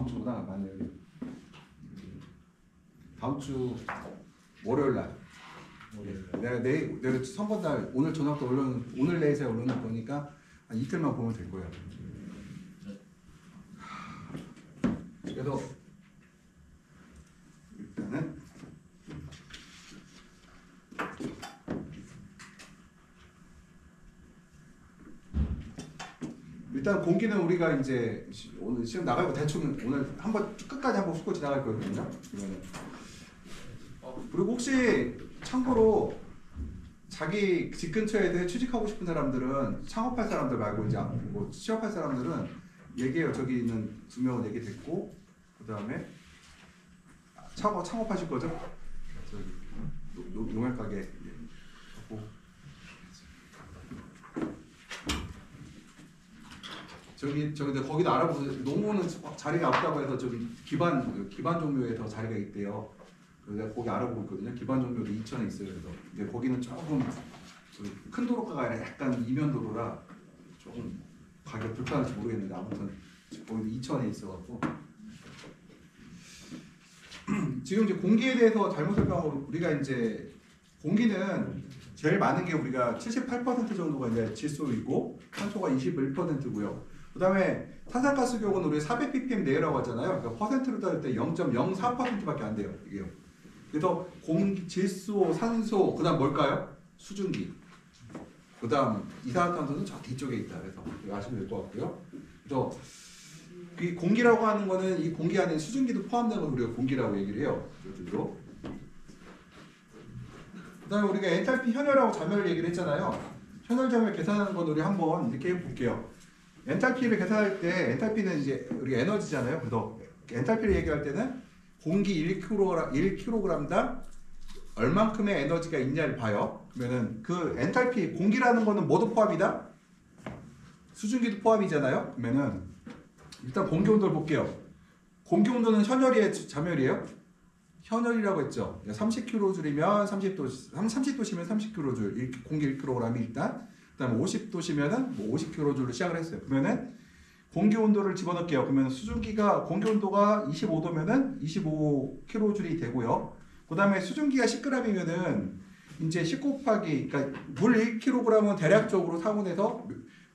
다음 주보다 많이 다음 주 월요일 날. 내가 선거 날 오늘 저녁도 오늘 내일에 올려놓을 거니까 한 이틀만 보면 될 거예요. 그래서 일단 공기는 우리가 이제 오늘 시험 나가고 대충 오늘 한번 끝까지 한번 훑고 지나갈 거거든요. 그러면은 그리고 혹시 참고로 자기 집 근처에 취직하고 싶은 사람들은 창업할 사람들 말고 이제 뭐 취업할 사람들은 얘기해요. 저기 있는 2명은 얘기 됐고 그 다음에 창업하실 거죠? 저기 농약 가게 하고 저기 거기도 알아보세요. 농무는 자리가 없다고 해서 저기 기반 종묘에 더 자리가 있대요. 그래서 내가 거기 알아보고 있거든요. 기반 종묘도 이천에 있어요. 그래서 근데 거기는 조금 큰 도로가가 아니라 약간 이면 도로라 조금 가격 불편할지 모르겠는데 아무튼 거기도 이천에 있어갖고 지금 이제 공기에 대해서 잘못 설명하고 우리가 이제 공기는 제일 많은 게 우리가 78% 정도가 이제 질소이고 산소가 21%고요. 그 다음에 탄산가스 경우는 우리 400ppm 내외라고 하잖아요. 그러니까 퍼센트로 따질 때 0.04%밖에 안 돼요. 이게요. 그래서 질소, 산소, 그 다음 뭘까요? 수증기. 그 다음 이산화탄소는 저 뒤쪽에 있다. 그래서 아시면 될 것 같고요. 그래서 이 공기라고 하는 거는 이 공기 안에 수증기도 포함되는 걸 우리가 공기라고 얘기를 해요. 이쪽으로. 그 다음에 우리가 엔탈피 현혈하고 잠열 얘기를 했잖아요. 현혈 잠열 계산하는 건 우리 한번 이렇게 해볼게요. 엔탈피를 계산할 때 엔탈피는 이제 우리 에너지잖아요. 그래서 엔탈피를 얘기할 때는 공기 1kg당 얼만큼의 에너지가 있냐를 봐요. 그러면은 그 엔탈피 공기라는 거는 뭐도 포함이다? 수증기도 포함이잖아요. 그러면은 일단 공기 온도를 볼게요. 공기 온도는 현혈이에요, 잠열이에요? 현혈이라고 했죠. 30kJ면 30도시면 30kJ, 공기 1kg이 일단. 그다음에 50도시면은 뭐 50kJ로 시작을 했어요. 그러면은 공기 온도를 집어넣을게요. 그러면 수증기가 공기 온도가 25도면은 25kJ이 되고요. 그다음에 수증기가 10g이면은 이제 10 곱하기 그러니까 물 1kg은 대략적으로 상온에서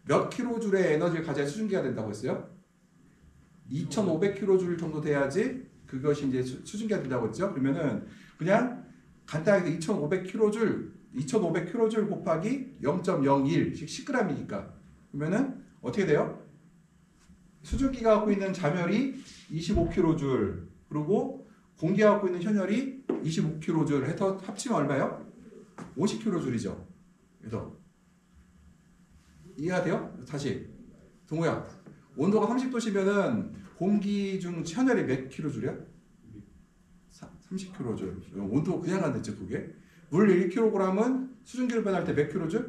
몇 kJ의 에너지를 가져야 수증기가 된다고 했어요? 2,500kJ 정도 돼야지 그것이 이제 수증기가 된다고 했죠. 그러면은 그냥 간단하게 2,500kJ 곱하기 0.01씩 10g이니까 그러면은 어떻게 돼요? 수증기가 갖고 있는 잠열이 25kJ 그리고 공기가 갖고 있는 현열이 25kJ 해서 합치면 얼마예요? 50kJ죠. 그래서 이해가 돼요? 다시 동호야 온도가 30도시면은 공기 중 현열이 몇 kJ야? 30kJ. 온도 그냥 안 됐죠 그게? 물 1kg은 수증기로 변할 때 몇 kJ?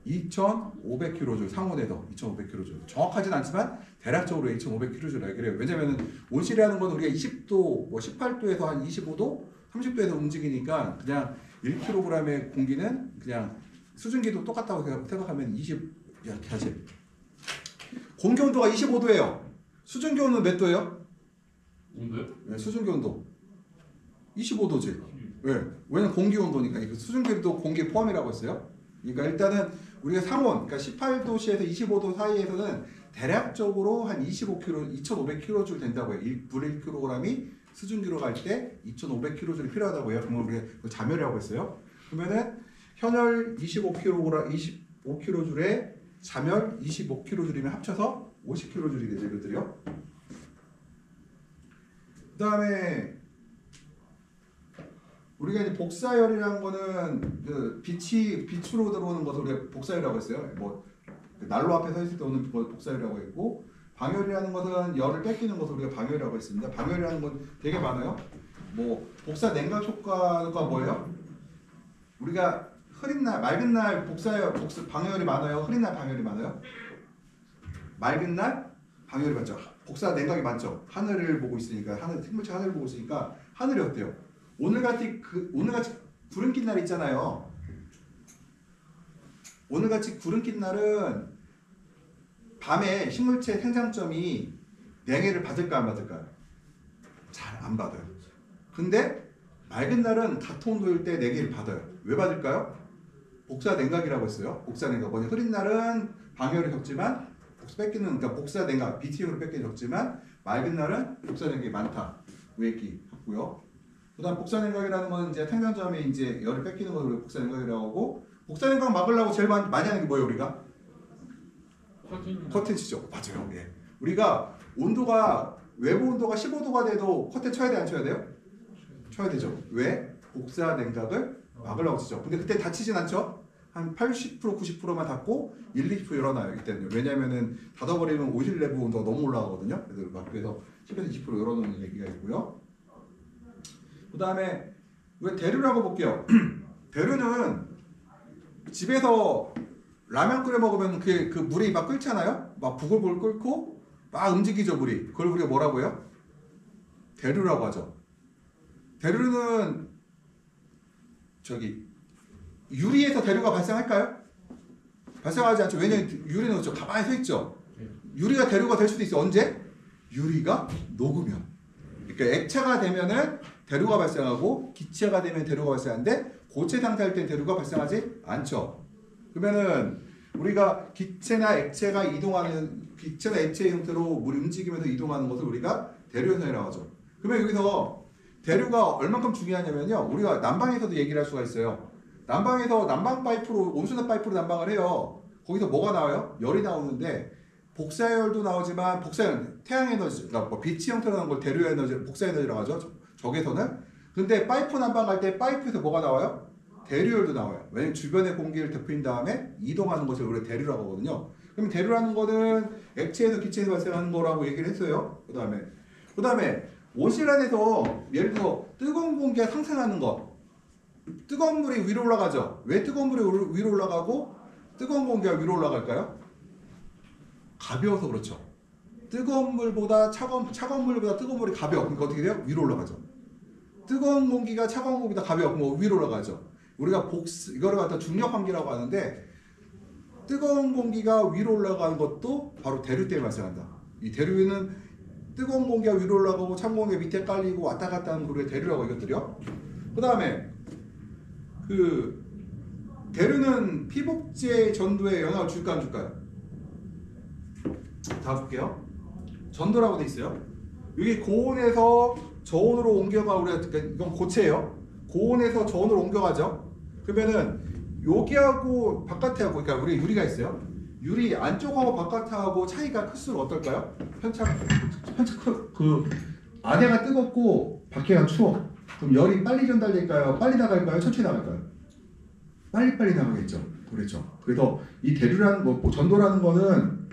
2,500kJ 상온에서 2,500kJ. 정확하진 않지만 대략적으로 2,500kJ를 알게 해요. 왜냐면은 온실이라는 건 우리가 20도, 뭐 18도에서 한 25도, 30도에서 움직이니까 그냥 1kg의 공기는 그냥 수증기도 똑같다고 생각하면 20 이렇게 하지. 공기 온도가 25도예요. 수증기 온도는 몇 도예요? 온도요? 네, 수증기 온도 25도지. 왜? 왜냐면 공기 온도니까. 수증기도 공기 포함이라고 했어요. 그러니까 일단은 우리가 상온, 그러니까 18도씨에서 25도 사이에서는 대략적으로 한 25kg, 2,500kJ 된다고 해요. 물 1kg이 수증기로 갈 때 2,500kJ이 필요하다고 해요. 그러면 우리가 잠열이라고 했어요. 그러면은 현열 25kJ에 잠열 25kJ면 합쳐서 50kJ이 되죠, 이것들이요. 그 다음에 우리가 이제 복사열이라는 거는 그 빛으로 들어오는 것을 우리가 복사열이라고 했어요. 뭐 난로 앞에 서 있을 때 오는 걸 복사열이라고 했고, 방열이라는 것은 열을 뺏기는 것을 우리가 방열이라고 했습니다. 방열이라는 건 되게 많아요. 뭐 복사 냉각 효과가 뭐예요? 우리가 흐린 날, 맑은 날 방열이 많아요. 흐린 날 방열이 많아요. 맑은 날 방열이 많죠. 복사 냉각이 많죠. 하늘을 보고 있으니까 생물체 하늘을 보고 있으니까 하늘이 어때요? 오늘같이 구름 낀 날 있잖아요. 오늘같이 구름 낀 날은 밤에 식물체 생장점이 냉해를 받을까 안 받을까요? 잘 안 받아요. 근데 맑은 날은 같은 온도일 때 냉해를 받아요. 왜 받을까요? 복사 냉각이라고 했어요. 복사 냉각. 뭐냐? 흐린 날은 방열이 적지만 그러니까 복사 냉각, BTU로 뺏기는 적지만 맑은 날은 복사 냉각이 많다. 그 얘기 하고요. 그다음 복사 냉각이라는 건 이제 탄경점에 이제 열을 뺏기는 걸 우리가 복사 냉각이라고 하고, 복사 냉각 막으려고 제일 많이 하는 게 뭐예요, 우리가? 커튼 치죠. 맞아요. 예. 우리가 온도가 외부 온도가 15도가 돼도 커튼 쳐야 돼, 안 쳐야 돼요? 쳐야 되죠. 왜? 복사 냉각을 막으려고 치죠. 근데 그때 닫히진 않죠. 한 80%, 90%만 닫고 1, 2% 열어놔요. 이때는. 왜냐면은 닫아버리면 오실 내부 온도가 너무 올라가거든요. 그래서 10에서 20% 열어놓는 얘기가 있고요. 그 다음에 왜 대류라고 볼게요. 대류는 집에서 라면 끓여 먹으면 그 물이 막 끓잖아요. 막 부글부글 끓고 막 움직이죠, 물이. 그걸 우리가 뭐라고 해요? 대류라고 하죠. 대류는 유리에서 대류가 발생할까요? 발생하지 않죠. 왜냐면 유리는 가만히 서 있죠. 유리가 대류가 될 수도 있어. 언제? 유리가 녹으면. 그러니까 액체가 되면은 대류가 발생하고 기체가 되면 대류가 발생하는데 고체 상태일 땐 대류가 발생하지 않죠. 그러면은 우리가 기체나 액체가 이동하는 기체나 액체의 형태로 물이 움직이면서 이동하는 것을 우리가 대류 현상이라고 하죠. 그러면 여기서 대류가 얼만큼 중요하냐면요. 우리가 난방에서도 얘기를 할 수가 있어요. 난방에서 난방 파이프로 온수나 파이프로 난방을 해요. 거기서 뭐가 나와요? 열이 나오는데 복사열도 나오지만 복사열 태양 에너지, 그러니까 뭐 빛이 형태로 나오는 걸 대류 에너지, 복사 에너지라고 하죠. 적외선은. 근데 파이프 난방할 때 파이프에서 뭐가 나와요? 대류열도 나와요. 왜냐면 주변의 공기를 데핀 다음에 이동하는 것을 우리가 대류라고 하거든요. 그럼 대류라는 거는 액체에서 기체에서 발생하는 거라고 얘기를 했어요. 그 다음에 온실 안에서 예를 들어 뜨거운 공기가 상승하는 것, 뜨거운 물이 위로 올라가죠. 왜 뜨거운 물이 위로 올라가고 뜨거운 공기가 위로 올라갈까요? 가벼워서 그렇죠. 뜨거운 물보다 차가운 물보다 뜨거운 물이 가벼워. 그러니까 어떻게 돼요? 위로 올라가죠. 뜨거운 공기가 차가운 공기보다 가벼워. 그럼 위로 올라가죠. 우리가 이거를 갖다 중력환기라고 하는데 뜨거운 공기가 위로 올라가는 것도 바로 대류 때문에 발생한다. 이 대류는 뜨거운 공기가 위로 올라가고 차가운 공기가 밑에 깔리고 왔다 갔다 하는 걸 대류라고 이것들이요. 그 다음에 대류는 피복제 전도에 영향을 줄까 안 줄까요? 다 볼게요. 전도라고 돼 있어요. 여기 고온에서 저온으로 옮겨가 이건 고체예요. 고온에서 저온으로 옮겨가죠. 그러면은 여기하고 바깥에하고 그러니까 우리 유리가 있어요. 유리 안쪽하고 바깥하고 차이가 클수록 어떨까요? 그 안에가 뜨겁고 밖에가 추워. 그럼 열이 빨리 전달될까요? 빨리 나갈까요? 천천히 나갈까요? 빨리 나가겠죠. 그렇죠. 그래서 이 대류라는 거, 전도라는 거는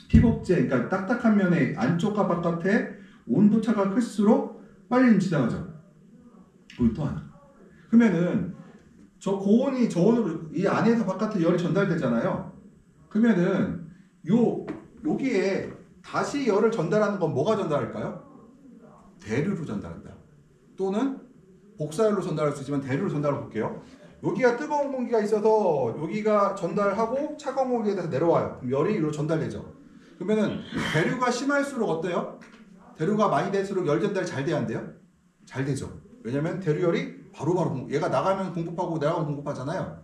피복제, 그러니까 딱딱한 면의 안쪽과 바깥에 온도차가 클수록 빨리 지나가죠. 그리고 또 하나. 그러면은 저 고온이 저온으로 이 안에서 바깥에 열이 전달되잖아요. 그러면은 여기에 다시 열을 전달하는 건 뭐가 전달할까요? 대류로 전달한다. 또는 복사열로 전달할 수 있지만 대류로 전달해 볼게요. 여기가 뜨거운 공기가 있어서 여기가 전달하고 차가운 공기에 대해서 내려와요. 그럼 열이 이리로 전달되죠. 그러면은 대류가 심할수록 어때요? 대류가 많이 될수록 열 전달이 잘 돼야 안 돼요? 잘 되죠. 왜냐면 대류열이 바로바로 얘가 나가면 공급하고 내려가면 공급하잖아요.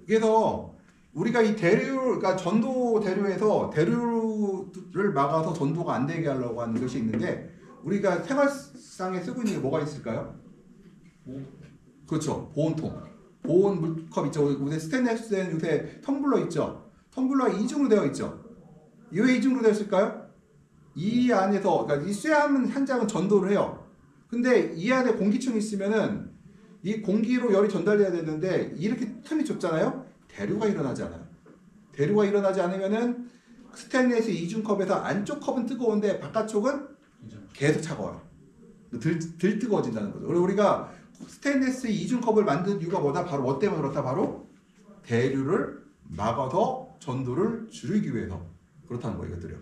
그래서 우리가 이 그러니까 전도 대류에서 대류를 막아서 전도가 안 되게 하려고 하는 것이 있는데 우리가 생활상에 쓰고 있는 게 뭐가 있을까요? 그렇죠. 보온통. 보온 물컵 있죠. 요새 스테인레스엔 요새 텀블러 있죠. 텀블러가 이중으로 되어 있죠. 왜 이중으로 되어 있을까요? 이 안에서 그러니까 이 쇠함 한 장은 전도를 해요. 근데 이 안에 공기층이 있으면은 이 공기로 열이 전달돼야 되는데 이렇게 틈이 좁잖아요. 대류가 일어나지 않아요. 대류가 일어나지 않으면은 스테인레스 이중컵에서 안쪽 컵은 뜨거운데 바깥쪽은 계속 차가워요. 덜 뜨거워진다는 거죠. 그리고 우리가 스테인레스 이중컵을 만든 이유가 뭐다? 바로 뭐 때문에 그렇다? 바로 대류를 막아서 전도를 줄이기 위해서 그렇다는 거예요. 이것들이요.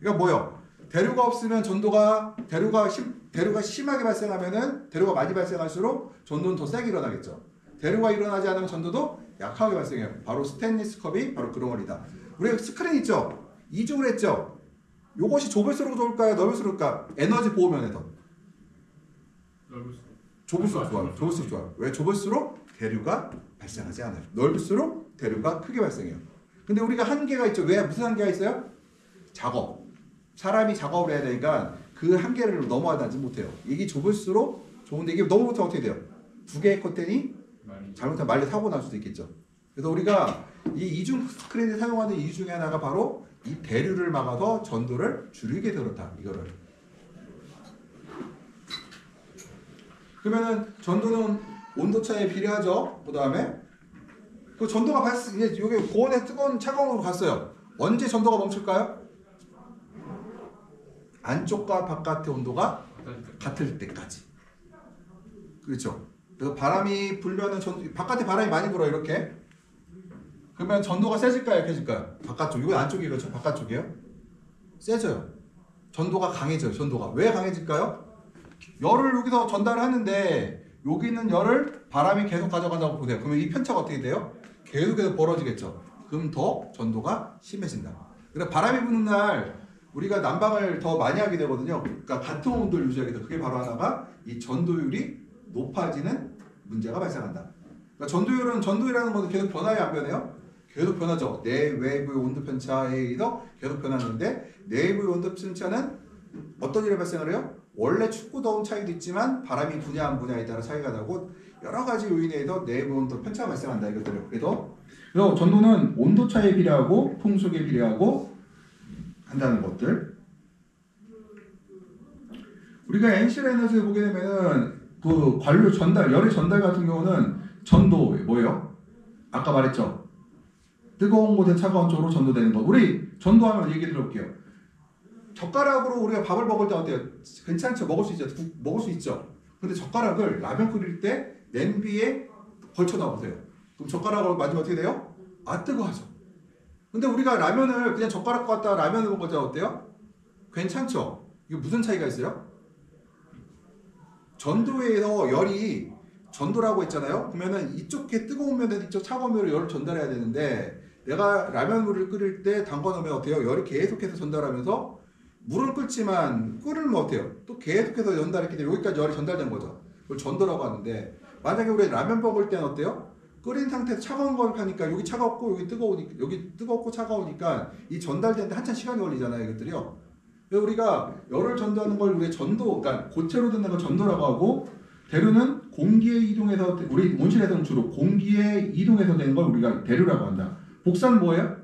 그러니까 뭐요? 대류가 없으면 대류가 심하게 발생하면은 대류가 많이 발생할수록 전도는 더 세게 일어나겠죠. 대류가 일어나지 않으면 전도도 약하게 발생해요. 바로 스테인리스 컵이 바로 그런 원리다. 우리가 스크린 있죠? 이중을 했죠? 요것이 좁을수록 좋을까요? 넓을수록 좋을까? 에너지 보호 면에서 좁을수록 좋아요. 좁을수록 좋아요. 왜? 좁을수록 대류가 발생하지 않아요. 넓을수록 대류가 크게 발생해요. 근데 우리가 한계가 있죠. 왜? 무슨 한계가 있어요? 작업. 사람이 작업을 해야 되니까 그 한계를 넘어가지 못해요. 이게 좁을수록 좋은데 이게 너무 못하면 어떻게 돼요? 두 개의 커튼이 잘못하면 말려 사고 날 수도 있겠죠. 그래서 우리가 이 이중 스크린을 사용하는 이유 중에 하나가 바로 이 대류를 막아서 전도를 줄이게 되었다. 이거를. 그러면은 전도는 온도차에 비례하죠. 그 다음에 그 전도가 발생 이제 이게 고온에 뜨거운 차가운으로 갔어요. 언제 전도가 멈출까요? 안쪽과 바깥의 온도가 같을 때까지. 그렇죠. 그래서 바람이 불면은 바깥에 바람이 많이 불어요. 이렇게. 그러면 전도가 세질까요? 약해질까요? 바깥쪽. 이건 안쪽이 그렇죠. 바깥쪽이에요. 세져요. 전도가 강해져요. 전도가. 왜 강해질까요? 열을 여기서 전달을 하는데 여기 있는 열을 바람이 계속 가져간다고 보세요. 그러면 이 편차가 어떻게 돼요? 계속해서 벌어지겠죠. 그럼 더 전도가 심해진다. 그래서 바람이 부는 날 우리가 난방을 더 많이 하게 되거든요. 그러니까 같은 온도를 유지하게 돼. 그게 바로 하나가 이 전도율이 높아지는 문제가 발생한다. 그러니까 전도율이라는 것은 계속 변화해 안 변해요? 계속 변하죠. 내외부의 온도 편차에 의해서 계속 변하는데 내부의 온도 편차는 어떤 일이 발생을 해요? 원래 춥고 더운 차이도 있지만 바람이 부냐 안 부냐에 따라 차이가 나고 여러 가지 요인에 의해서 내부 온도 편차가 발생한다. 이것들을. 그래서 전도는 온도 차에 비례하고 풍속에 비례하고 한다는 것들. 우리가 엔실 에너지를 보게 되면은 그 관료 전달, 열의 전달 같은 경우는 전도 뭐예요? 아까 말했죠. 뜨거운 곳에 차가운 쪽으로 전도되는 거. 우리 전도하면 얘기 들어볼게요. 젓가락으로 우리가 밥을 먹을 때 어때요? 괜찮죠? 먹을 수 있죠? 먹을 수 있죠? 근데 젓가락을 라면 끓일 때 냄비에 걸쳐놔 보세요. 그럼 젓가락으로 맞으면 어떻게 돼요? 아, 뜨거워져. 근데 우리가 라면을 그냥 젓가락 갖다 라면을 먹을 때 어때요? 괜찮죠? 이게 무슨 차이가 있어요? 전도에서 열이 전도라고 했잖아요. 그러면은 이쪽에 뜨거운 면에서 이쪽 차가운 면으로 열을 전달해야 되는데 내가 라면물을 끓일 때 담궈놓으면 어때요? 열이 계속해서 전달하면서 물은 끓지만 끓으면 어때요? 또 계속해서 전달했기 때문에 여기까지 열이 전달된 거죠. 그걸 전도라고 하는데 만약에 우리 라면 먹을 때는 어때요? 끓인 상태에서 차가운 걸 하니까 여기 차갑고 여기 뜨거우니까 여기 뜨겁고 차가우니까 이 전달되는데 한참 시간이 걸리잖아요. 이것들이요. 그래서 우리가 열을 전도하는 걸 우리 전도, 그러니까 고체로 듣는 걸 전도라고 하고 대류는 공기에 이동해서 우리 온실에서는 주로 공기에 이동해서 되는 걸 우리가 대류라고 한다. 복사는 뭐예요?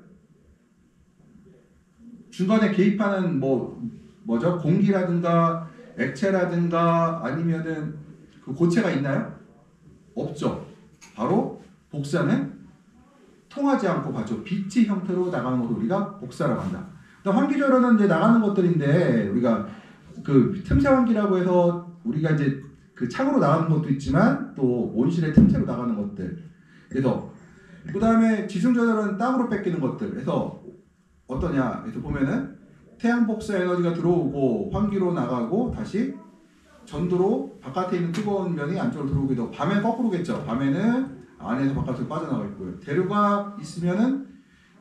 중간에 개입하는 뭐죠? 공기라든가 액체라든가 아니면은 그 고체가 있나요? 없죠. 바로 복사는 통하지 않고 봤죠. 빛의 형태로 나가는 것을 우리가 복사라고 한다. 환기조로는 이제 나가는 것들인데 우리가 그 틈새 환기라고 해서 우리가 이제 그 창으로 나가는 것도 있지만 또 온실의 틈새로 나가는 것들. 그래서 그 다음에 지승전열은 땅으로 뺏기는 것들. 그래서 어떠냐? 그래서 보면은 태양 복사 에너지가 들어오고 환기로 나가고 다시 전도로 바깥에 있는 뜨거운 면이 안쪽으로 들어오게 되고 밤에는 거꾸로겠죠. 밤에는 안에서 바깥으로 빠져나가 있고요. 대류가 있으면은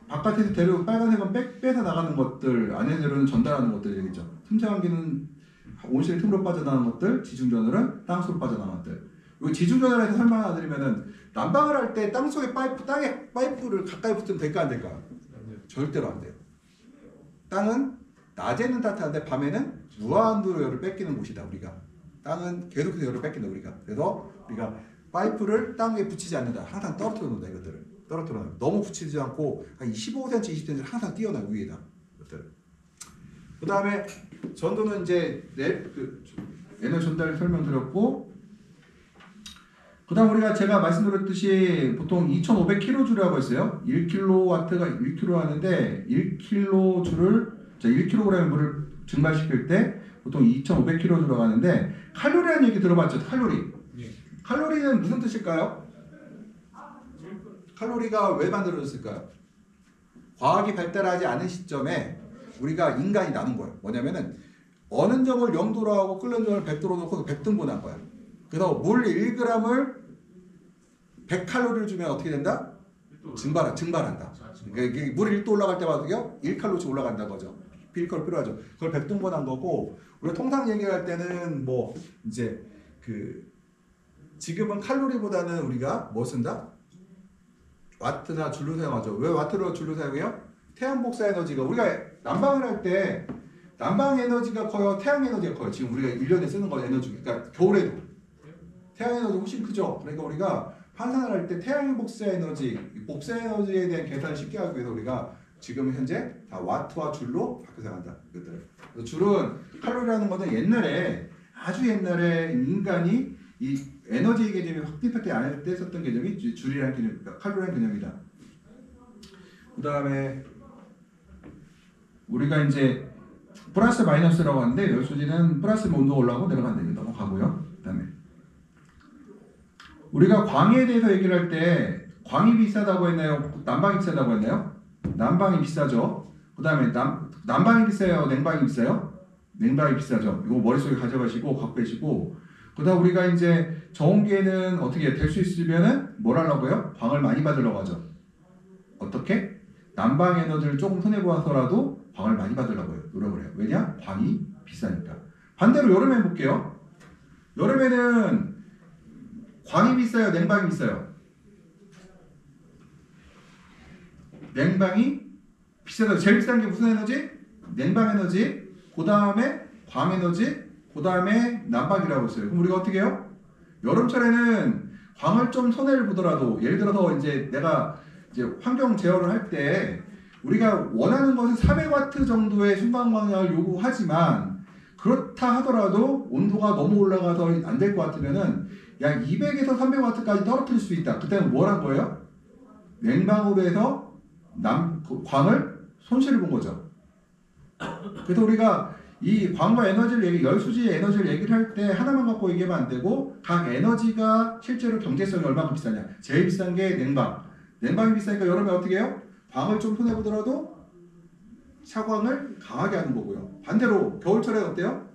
바깥에서 대류 빨간색은 빼서 나가는 것들, 안에 대류는 전달하는 것들 얘기죠. 틈새 환기는 온실 틈으로 빠져나가는 것들, 지중전열은 땅속으로 빠져나가는 것들. 이 지중전열에서 설명 하나 드리면은 난방을 할 때 땅속에 땅에 파이프를 가까이 붙으면 될까 안 될까? 절대로 안 돼요. 땅은 낮에는 따뜻한데 밤에는 무한도로 열을 뺏기는 곳이다. 우리가 땅은 계속해서 열을 뺏긴다. 우리가 그래서 우리가 파이프를 땅에 붙이지 않는다. 항상 떨어뜨려 놓는다. 이것들을 떨어뜨려 놓는다. 너무 붙이지 않고 한 15cm, 20cm 항상 띄어놔 위에다. 그 다음에 전도는 이제 에너지 전달 설명드렸고, 그 다음 우리가 제가 말씀드렸듯이 보통 2500kJ라고 했어요. 1kW가 1kg 하는데 1kg의 물을 증발시킬 때 보통 2500kJ로 가는데 칼로리라는 얘기 들어봤죠? 칼로리. 칼로리는 무슨 뜻일까요? 칼로리가 왜 만들어졌을까요? 과학이 발달하지 않은 시점에 우리가 인간이 나눈 거예요. 뭐냐면은 어느 점을 0도로 하고 끓는 점을 100도로 놓고 100등분한 거야. 그래서 물 1g을 100칼로리를 주면 어떻게 된다? 증발한다. 그러니까 물 1도 올라갈 때마다 1칼로리씩 올라간다는 거죠. 필요가 필요하죠. 그걸 백동번한 거고 우리가 통상 얘기할 때는 뭐 이제 그 지금은 칼로리보다는 우리가 뭐 쓴다? 와트나 줄로 사용하죠. 왜 와트로 줄로 사용해요? 태양 복사 에너지가 우리가 난방을 할 때 난방 에너지가 커요? 태양 에너지가 커요? 지금 우리가 1년에 쓰는 거 에너지 그러니까 겨울에도 태양 에너지 훨씬 크죠. 그러니까 우리가 환산을 할 때 태양 복사 에너지 복사 에너지에 대한 계산을 쉽게 하기 위해서 우리가 지금 현재 다 와트와 줄로 바꿔 사용한다. 이것들. 그래서 줄은 칼로리라는 것은 옛날에 아주 옛날에 인간이 이 에너지 개념이 확립할 때 안 할 때 썼던 개념이 줄이라는 개념, 칼로리라는 개념이다. 그 다음에 우리가 이제 플러스 마이너스라고 하는데 열수지는 플러스면 온도가 올라가고 내려간다. 넘어가고요. 그 다음에 우리가 광에 대해서 얘기를 할 때 광이 비싸다고 했나요? 난방이 비싸다고 했나요? 난방이 비싸죠. 그 다음에 난방이 비싸요? 냉방이 비싸요? 냉방이 비싸죠. 이거 머릿속에 가져가시고 갖고 계시고 그 다음 우리가 이제 저온계는 어떻게 될 수 있으면은 뭘 하려고요? 광을 많이 받으려고 하죠. 어떻게? 난방 에너지를 조금 손해보아서라도 광을 많이 받으려고 해요. 노력을 해요. 왜냐? 광이 비싸니까. 반대로 여름에 해볼게요. 여름에는 광이 비싸요? 냉방이 비싸요? 냉방이 비싸요. 제일 비싼 게 무슨 에너지? 냉방 에너지, 그 다음에 광 에너지, 그 다음에 난방이라고 했어요. 그럼 우리가 어떻게 해요? 여름철에는 광을 좀 손해를 보더라도 예를 들어서 이제 내가 이제 환경 제어를 할 때 우리가 원하는 것은 400와트 정도의 순간광량을 요구하지만 그렇다 하더라도 온도가 너무 올라가서 안 될 것 같으면은 약 200에서 300와트까지 떨어뜨릴 수 있다. 그때는 뭘 한 거예요? 냉방으로 해서 광을 손실을 본 거죠. 그래서 우리가 이 광과 에너지를 열수지의 에너지를 얘기를 할 때 하나만 갖고 얘기하면 안 되고 각 에너지가 실제로 경제성이 얼마큼 비싸냐. 제일 비싼 게 냉방. 냉방이 비싸니까 여름에 어떻게 해요? 광을 좀 손해보더라도 차광을 강하게 하는 거고요. 반대로 겨울철에 어때요?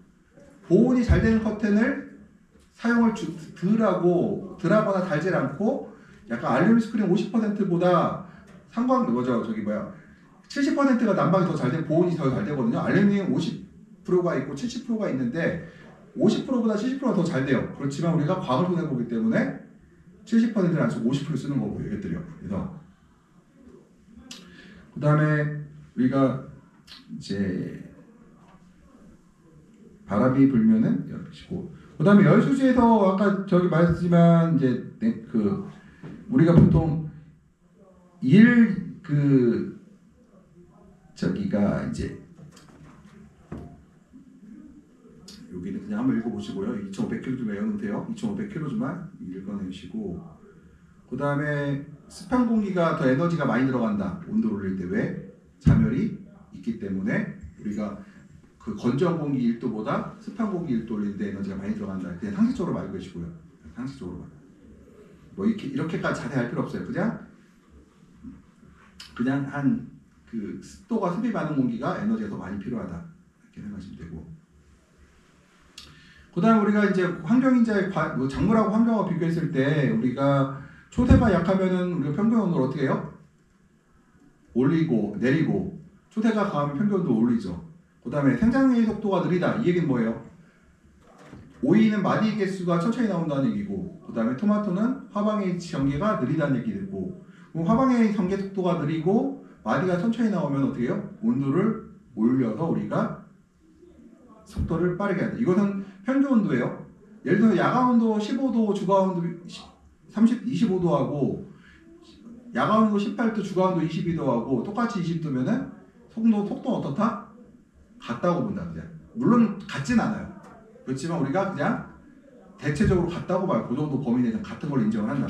보온이 잘 되는 커튼을 사용을 덜하거나 달지 않고 약간 알루미늄 스크린 50%보다 상광 뭐죠? 저기 뭐야 70%가 난방이 더 잘 돼 보온이 더 잘 되거든요. 알루미늄 50%가 있고 70%가 있는데 50%보다 70%가 더 잘 돼요. 그렇지만 우리가 광을 손해 보기 때문에 70%를 안 쓰고 50% 쓰는 거고 이것들이요. 그래서 그 다음에 우리가 이제 바람이 불면은 열으시고 그 다음에 열수지에서 아까 저기 말했지만 이제 그 우리가 보통 저기가 이제 여기는 그냥 한번 읽어보시고요. 2,500kg 좀 외우면 돼요. 2,500kg만 읽어내시고 그 다음에 습한 공기가 더 에너지가 많이 들어간다. 온도를 올릴 때 왜? 자멸이 있기 때문에 우리가 그 건조한 공기 1도보다 습한 공기 1도 올릴 때 에너지가 많이 들어간다. 그냥 상식적으로 알고 계시고요. 상식적으로 뭐 이렇게까지 자세히 할 필요 없어요. 그냥 한 그 습도가 습이 많은 공기가 에너지가 더 많이 필요하다. 이렇게 생각하시면 되고. 그 다음 우리가 이제 환경인자의 작물하고 환경하고 비교했을 때 우리가 초대가 약하면은 우리가 평균 온도를 어떻게 해요? 올리고 내리고 초대가 강하면 평균 온도 올리죠. 그 다음에 생장의 속도가 느리다. 이 얘기는 뭐예요? 오이는 마디 개수가 천천히 나온다는 얘기고 그 다음에 토마토는 화방의 전개가 느리다는 얘기고 그럼 화방의 전개 속도가 느리고 마디가 천천히 나오면 어떻게 해요? 온도를 올려서 우리가 속도를 빠르게 한다. 이것은 평균 온도예요. 예를 들어 야간 온도 15도, 주간 온도 25도하고 야간 온도 18도, 주간 온도 22도하고 똑같이 20도면은 속도는 어떻다? 같다고 본다. 그냥. 물론 같진 않아요. 그렇지만 우리가 그냥 대체적으로 같다고 봐요. 그 정도 범위 내에서 같은 걸 인정을 한다.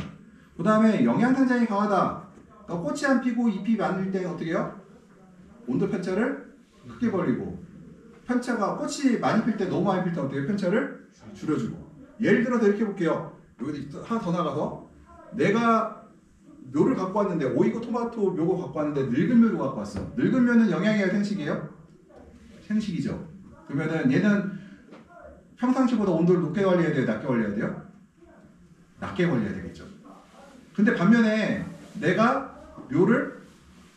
그 다음에 영양산장이 강하다. 그러니까 꽃이 안 피고 잎이 많을 때는 어떻게 해요? 온도 편차를 크게 벌리고 편차가 꽃이 많이 필 때 너무 많이 필 때 어떻게 편차를 줄여주고 예를 들어서 이렇게 볼게요. 여기 하나 더 나가서 내가 묘를 갖고 왔는데 오이고 토마토 묘고 갖고 왔는데 늙은 묘를 갖고 왔어. 늙은 묘는 영양이에요? 생식이에요? 생식이죠. 그러면은 얘는 평상시보다 온도를 높게 관리해야 돼요? 낮게 관리해야 돼요? 낮게 관리해야 되겠죠. 근데 반면에 내가 묘를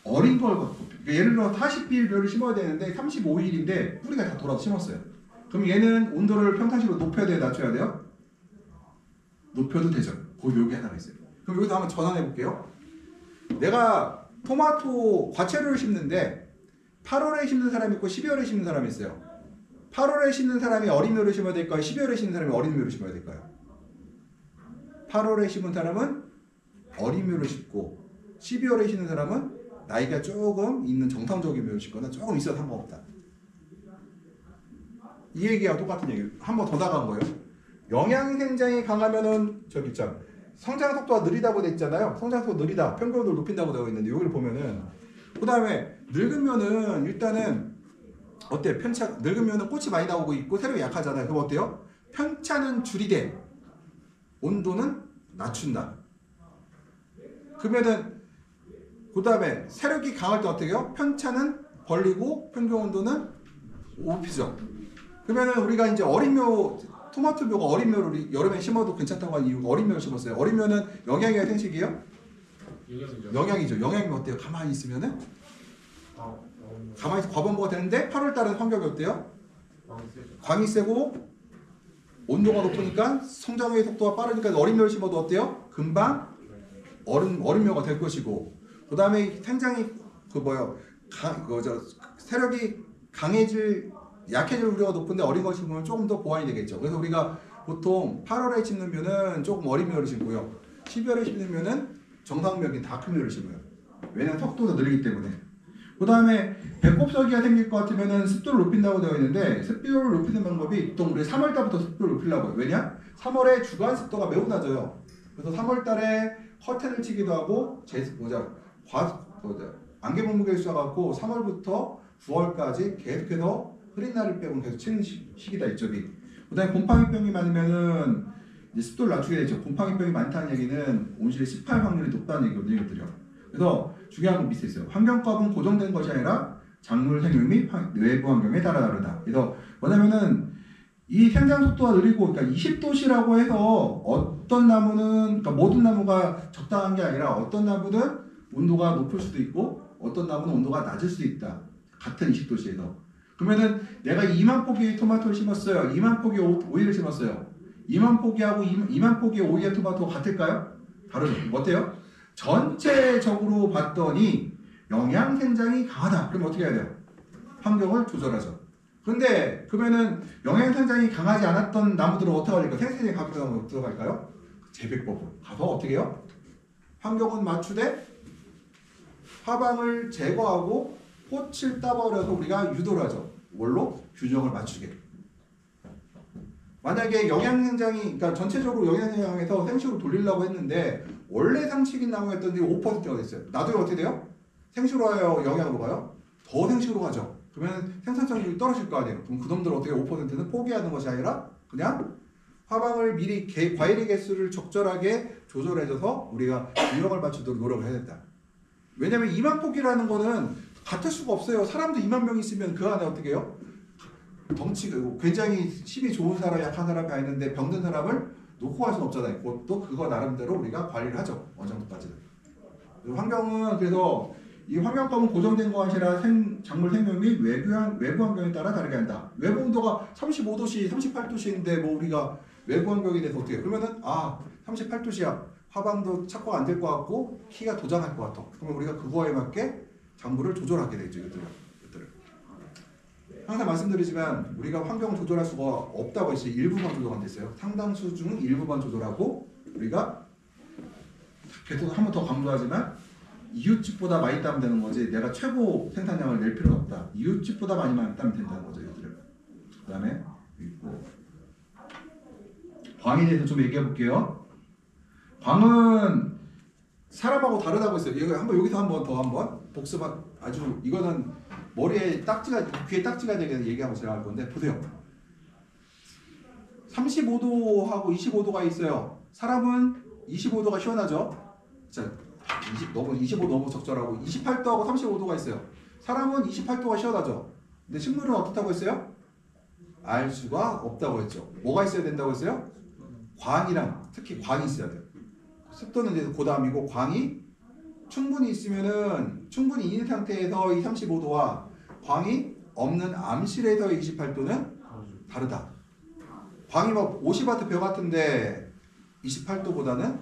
어린 걸 갖고 그러니까 예를 들어 40일별을 심어야 되는데 35일인데 뿌리가 다 돌아서 심었어요. 그럼 얘는 온도를 평상시로 높여야 돼요? 낮춰야 돼요? 높여도 되죠. 그 요기 하나가 있어요. 그럼 여기서 한번 전환해 볼게요. 내가 토마토 과채류를 심는데 8월에 심는 사람이 있고 12월에 심는 사람이 있어요. 8월에 심는 사람이 어린 묘를 심어야 될까요? 12월에 심는 사람이 어린 묘를 심어야 될까요? 8월에 심은 사람은 어린 묘를 심고 12월에 심는 사람은 나이가 조금 있는 정상적인 묘를 심거나 조금 있어도 상관없다. 이 얘기와 똑같은 얘기. 한 번 더 나간 거예요. 영양생장이 강하면은 저기 있잖아. 성장 속도가 느리다고 돼 있잖아요. 성장 속도가 느리다. 평균을 높인다고 되어 있는데 여기를 보면은 그 다음에 늙으면은 일단은 어때? 늙으면은 꽃이 많이 나오고 있고 세력이 약하잖아요. 그럼 어때요? 편차는 줄이되 온도는 낮춘다. 그러면은 그 다음에 세력이 강할 때 어떻게 해요? 편차는 벌리고 평균 온도는 높이죠. 그러면은 우리가 이제 어린 묘 토마토 묘가 어린 묘를 여름에 심어도 괜찮다고 한 이유가 어린 묘를 심었어요. 어린 묘는 영양이야 생식이에요? 영양이죠. 영양이 어때요? 가만히 있으면은 가만히 있어 과반보가 되는데 8월 달은 환경이 어때요? 광이 세고 온도가 높으니까 성장의 속도가 빠르니까 어린 묘를 심어도 어때요? 금방 어린 묘가 될 것이고 그 다음에 생장이 세력이 약해질 우려가 높은데 어린 걸 심으면 조금 더 보완이 되겠죠. 그래서 우리가 보통 8월에 심는 묘는 조금 어린 묘를 심고요. 12월에 심는 묘는 정상묘인 다큰 묘를 심어요. 왜냐면 속도가 느리기 때문에. 그 다음에 배꼽서기가 생길 것 같으면 습도를 높인다고 되어 있는데 습도를 높이는 방법이 보통 우리 3월달부터 습도를 높이려고 해요. 왜냐? 3월에 주간 습도가 매우 낮아요. 그래서 3월달에 커튼을 치기도 하고 안개 분무기를 쏴갖고 3월부터 9월까지 계속해서 흐린 날을 빼고는 계속 치는 시기다 이쪽이. 그 다음에 곰팡이병이 많으면은 이제 습도를 낮추게 되죠. 곰팡이병이 많다는 얘기는 온실에 습할 확률이 높다는 얘기거든요. 이것들이요. 그래서 중요한 건 밑에 있어요. 환경값은 고정된 것이 아니라 작물 생육 및 외부 환경에 따라 다르다. 그래서 뭐냐면은 이 생장 속도가 느리고 그러니까 20도씨라고 해서 어떤 나무는 그러니까 모든 나무가 적당한 게 아니라 어떤 나무는 온도가 높을 수도 있고 어떤 나무는 온도가 낮을 수도 있다. 같은 20도씨에서. 그러면은 내가 2만 포기의 토마토를 심었어요. 2만 포기의 오이를 심었어요. 2만 포기하고 2만 포기의 오이의 토마토가 같을까요? 다르죠. 어때요? 전체적으로 봤더니 영양 생장이 강하다. 그럼 어떻게 해야 돼요? 환경을 조절하죠. 근데 그러면은 영양 생장이 강하지 않았던 나무들은 어떻게 할까요? 생생히 강했던 나무는 어떻게 할까요? 재배법을 가서 어떻게 해요? 환경은 맞추되 화방을 제거하고 꽃을 따버려서 우리가 유도를 하죠. 뭘로? 균형을 맞추게. 만약에 영양생장이 그러니까 전체적으로 영양생장에서 생식으로 돌리려고 했는데 원래 상식인 나무였던데 5%가 됐어요. 나중에 어떻게 돼요? 생식으로 가요? 영양으로 가요? 더 생식으로 가죠. 그러면 생산성이 떨어질 거 아니에요. 그럼 그놈들 어떻게 5%는 포기하는 것이 아니라 그냥 화방을 미리 과일의 개수를 적절하게 조절해줘서 우리가 균형을 맞추도록 노력을 해야 된다. 왜냐면 2만 포기라는 거는 같을 수가 없어요. 사람도 2만 명 있으면 그 안에 어떻게 해요? 덩치가 굉장히 힘이 좋은 사람, 약한 사람이 있는데 병든 사람을 놓고 갈 수는 없잖아요. 그것도 그거 나름대로 우리가 관리를 하죠. 어느 정도까지는. 환경은 그래서 이 환경값은 고정된 것이 아니라 작물 생명 및 외부 환경에 따라 다르게 한다. 외부 온도가 35도씨, 38도씨인데 뭐 우리가 외부 환경에 대해서 어떻게 해요? 그러면은 38도씨야. 화방도 착화가 안 될 것 같고 키가 도장할 것 같아. 그러면 우리가 그거에 맞게 작물을 조절하게 되죠. 이것들을. 항상 말씀드리지만 우리가 환경을 조절할 수가 없다고 했어요. 일부만 조절하면 됐어요. 상당수 중 일부만 조절하고 우리가 계속 한 번 더 강조하지만 이웃집보다 많이 따면 되는 거지 내가 최고 생산량을 낼 필요는 없다. 이웃집보다 많이만 따면 된다는 거죠. 이것들을. 그 다음에 광에 대해서 좀 얘기해 볼게요. 광은 사람하고 다르다고 했어요. 여기서 한번 복습 아주 이거는 머리에 딱지가 귀에 딱지가 되게 얘기하고 지나갈 건데 보세요. 35도하고 25도가 있어요. 사람은 25도가 시원하죠. 자, 너무 25도 너무 적절하고 28도하고 35도가 있어요. 사람은 28도가 시원하죠. 근데 식물은 어떻다고 했어요? 알 수가 없다고 했죠. 뭐가 있어야 된다고 했어요? 광이랑 특히 광이 있어야 돼요. 습도는 이제 고담이고 광이 충분히 있는 상태에서 이 35도와 광이 없는 암실에서의 28도는 다르다. 광이 막 50W 벽 같은데 28도보다는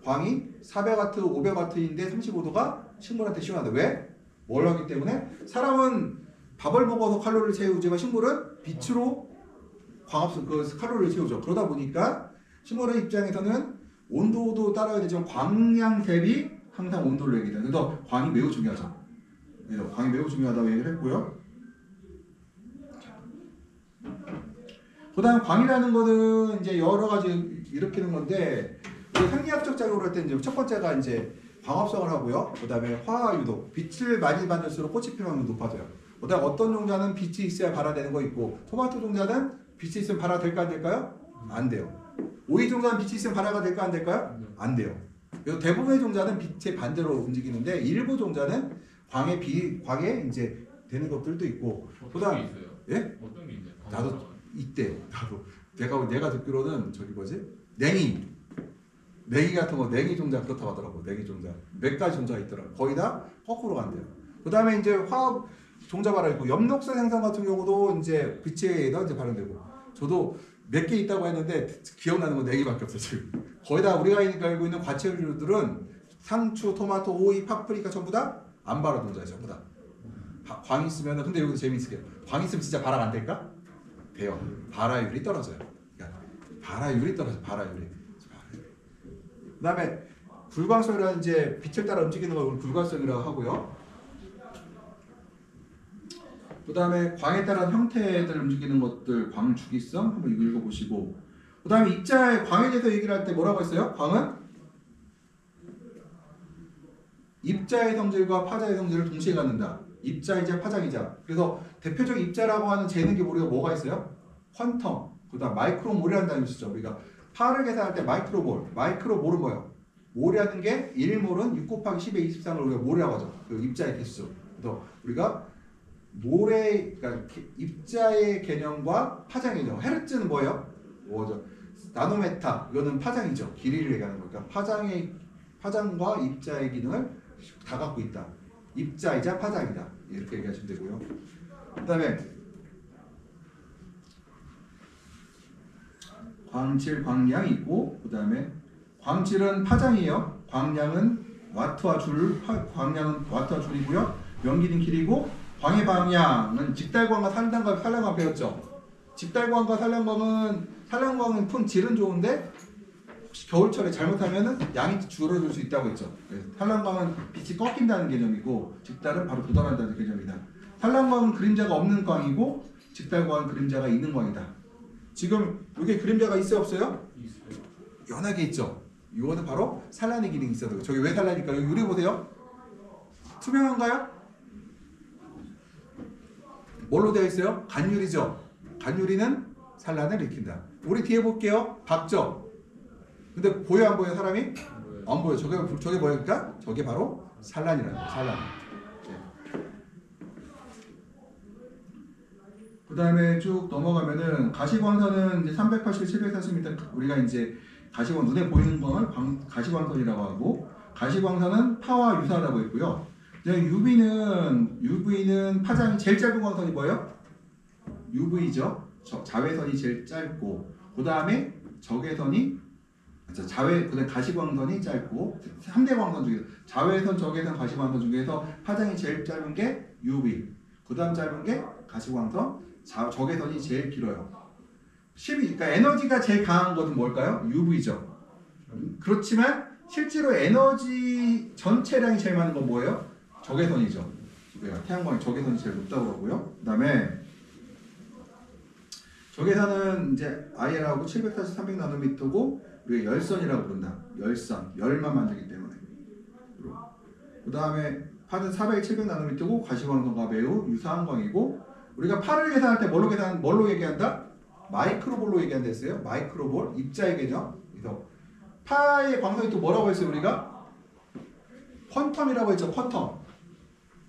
광이 400W, 500W인데 35도가 식물한테 시원하다. 왜? 뭘 하기 때문에? 사람은 밥을 먹어서 칼로리를 채우지만 식물은 빛으로 칼로리를 채우죠. 그러다 보니까 식물의 입장에서는 온도도 따라야 되지만 광량 대비 항상 온도를 얘기해요. 그래서 광이 매우 중요하죠. 그래서 광이 매우 중요하다고 얘기를 했고요. 그 다음 광이라는 거는 이제 여러 가지 일으키는 건데, 생리학적 작용을 할 때 이제 첫 번째가 이제 광합성을 하고요. 그 다음에 화유도, 빛을 많이 받을수록 꽃이 피는 확률이 높아져요. 그 다음 어떤 종자는 빛이 있어야 발화되는 거 있고, 토마토 종자는 빛이 있으면 발화될까 안 될까요? 안 돼요. 오이 종자는 빛이 있으면 발화가 될까 안 될까요? 안 돼요. 그래서 대부분의 종자는 빛의 반대로 움직이는데, 일부 종자는 광에 이제 되는 것들도 있고. 그다음 있어요. 예? 어떤 게 있나요? 나도 이때 내가 듣기로는 저기 뭐지? 냉이 같은 거, 냉이 종자 그렇다고 하더라고. 냉이 종자 몇 가지 종자가 있더라고. 거의 다 거꾸로 간대요. 그다음에 이제 화학 종자 발화 있고, 엽록소 생성 같은 경우도 이제 빛에 의해서 이제 발현되고. 저도 몇 개 있다고 했는데 기억나는 건 4개밖에 없어요 지금. 거의 다 우리가 알고 있는 과채류들은 상추, 토마토, 오이, 파프리카 전부 다 안 발화 종자예요. 전부 다. 광 있으면은, 근데 여기서 재미있게, 광 있으면 진짜 발화가 안 될까? 돼요. 발화율이 떨어져요. 그러니까 발화율이 떨어져. 발화율이. 그 다음에 불광성이라는 이제 빛을 따라 움직이는 걸 불광성이라고 하고요. 그 다음에 광에 따른 형태들을 움직이는 것들, 광주기성 한번 이거 읽어보시고. 그 다음에 입자의 광에 대해서 얘기를 할 때 뭐라고 했어요? 광은 입자의 성질과 파자의 성질을 동시에 갖는다. 입자이자 파장이자. 그래서 대표적인 입자라고 하는 재능기 우리가 뭐가 있어요? 퀀텀, 그 다음 마이크로몰이라는 단위 쓰죠. 우리가 파를 계산할 때 마이크로몰은 뭐예요? 몰이라는 게 1몰은 6 곱하기 10의 23을 우리가 몰이라고 하죠. 그 입자의 개수. 그래서 우리가 그러니까 입자의 개념과 파장의 개념. 헤르츠는 뭐예요? 뭐죠? 나노메타, 이거는 파장이죠. 길이를 얘기하는 거니까 파장과 입자의 기능을 다 갖고 있다. 입자이자 파장이다. 이렇게 얘기하시면 되고요. 그 다음에 광질, 광량이 있고, 그 다음에 광질은 파장이에요. 광량은 와트와 줄이고요. 명기는 길이고, 광의 방향은 직달광과 산량광 배웠죠. 직달광과 산량광은 푼 질은 좋은데 혹시 겨울철에 잘못하면 양이 줄어들 수 있다고 했죠. 산량광은 빛이 꺾인다는 개념이고, 직달은 바로 도달한다는 개념이다. 산량광은 그림자가 없는 광이고, 직달광은 그림자가 있는 광이다. 지금 이게 그림자가 있어요, 없어요? 있어요. 연하게 있죠. 이거는 바로 산란의 기능이 있어요. 저기 왜 산란일까요? 여기 유리 보세요. 투명한가요? 뭘로 되어 있어요? 간유리죠. 간유리는 산란을 일으킨다. 우리 뒤에 볼게요. 밝죠? 근데 보여 안 보여 사람이? 안 보여. 저게 뭐니까? 저게 바로 산란이라는 거예요. 산란. 네. 그 다음에 쭉 넘어가면은 가시광선은 이제 380, 740m 우리가 이제 가시광 눈에 보이는 광을 가시광선이라고 하고, 가시광선은 파와 유사하다고 했고요. UV는 파장이 제일 짧은 광선이 뭐예요? UV죠. 자외선이 제일 짧고, 그 다음에 그다음 가시광선이 짧고, 3대 광선 중에서 자외선, 적외선, 가시광선 중에서 파장이 제일 짧은 게 UV, 그 다음 짧은 게 가시광선, 적외선이 제일 길어요. 그러니까 에너지가 제일 강한 것은 뭘까요? UV죠. 그렇지만 실제로 에너지 전체량이 제일 많은 건 뭐예요? 적외선이죠. 태양광의 적외선이 제일 높다고 하고요. 그 다음에 적외선은 이제 IR하고 740, 300나노미터고, 우리가 열선이라고 부른다. 열만 만들기 때문에. 그 다음에 파는 400, 700나노미터고, 가시광선과 매우 유사한 광이고, 우리가 파를 계산할 때 뭘로 얘기한다? 마이크로볼로 얘기한다 했어요. 마이크로볼, 입자의 개념. 그래서 파의 광선이 또 뭐라고 했어요? 우리가 퀀텀이라고 했죠. 퀀텀.